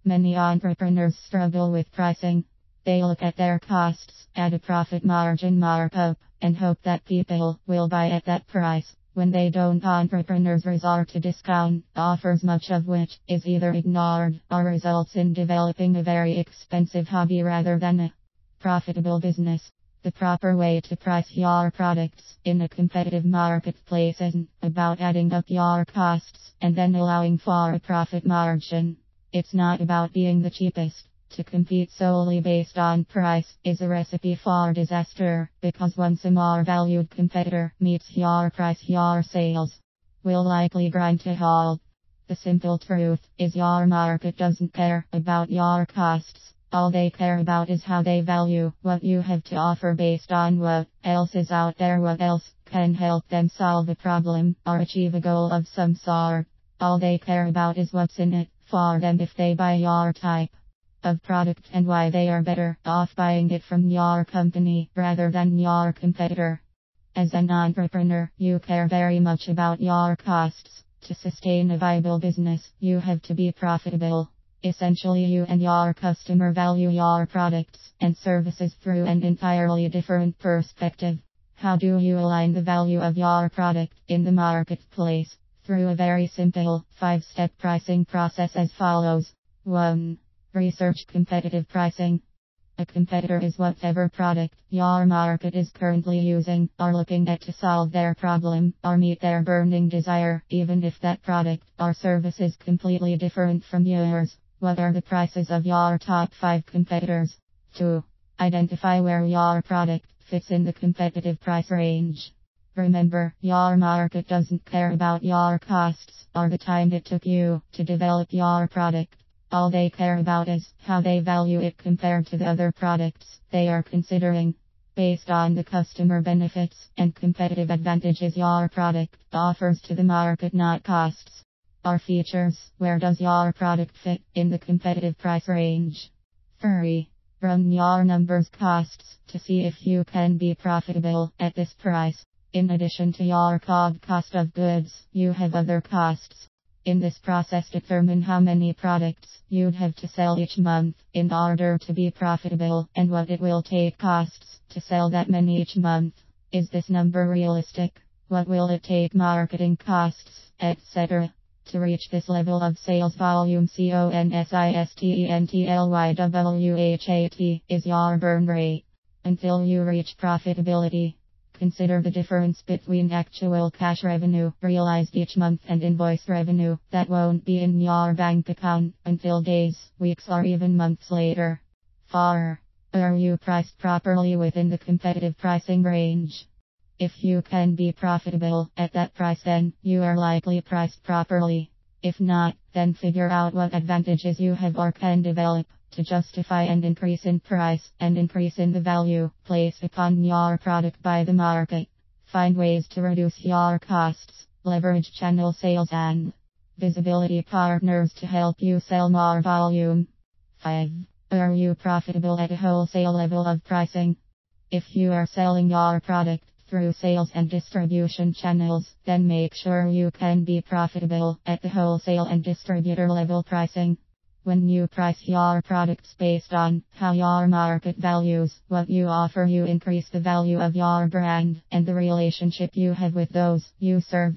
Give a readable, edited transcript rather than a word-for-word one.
Many entrepreneurs struggle with pricing. They look at their costs, add a profit margin markup, and hope that people will buy at that price. When they don't, entrepreneurs resort to discount offers, much of which is either ignored or results in developing a very expensive hobby rather than a profitable business. The proper way to price your products in a competitive marketplace isn't about adding up your costs and then allowing for a profit margin. It's not about being the cheapest. To compete solely based on price is a recipe for disaster, because once a more valued competitor meets your price, your sales will likely grind to a halt. The simple truth is your market doesn't care about your costs. All they care about is how they value what you have to offer based on what else is out there, what else can help them solve a problem or achieve a goal of some sort. All they care about is what's in it for them if they buy your type of product, and why they are better off buying it from your company rather than your competitor. As an entrepreneur, you care very much about your costs. To sustain a viable business, you have to be profitable. Essentially, you and your customer value your products and services through an entirely different perspective. How do you align the value of your product in the marketplace? Through a very simple 5-step pricing process as follows. 1. Research competitive pricing. A competitor is whatever product your market is currently using or looking at to solve their problem or meet their burning desire, even if that product or service is completely different from yours. What are the prices of your top 5 competitors? 2. Identify where your product fits in the competitive price range. Remember, your market doesn't care about your costs or the time it took you to develop your product. All they care about is how they value it compared to the other products they are considering. Based on the customer benefits and competitive advantages your product offers to the market, not costs or features, where does your product fit in the competitive price range? 3. Run your numbers, costs, to see if you can be profitable at this price. In addition to your cost of goods, you have other costs. In this process, determine how many products you'd have to sell each month in order to be profitable, and what it will take costs to sell that many each month. Is this number realistic? What will it take, marketing costs, etc. To reach this level of sales volume? CONSISTENTLYWHAT is your burn rate. Until you reach profitability, consider the difference between actual cash revenue realized each month and invoice revenue that won't be in your bank account until days, weeks, or even months later. 4. Are you priced properly within the competitive pricing range? If you can be profitable at that price, then you are likely priced properly. If not, then figure out what advantages you have or can develop to justify an increase in price and increase in the value placed upon your product by the market. Find ways to reduce your costs, leverage channel sales and visibility partners to help you sell more volume. 5. Are you profitable at a wholesale level of pricing? If you are selling your product through sales and distribution channels, then make sure you can be profitable at the wholesale and distributor level pricing. When you price your products based on how your market values what you offer, you increase the value of your brand and the relationship you have with those you serve.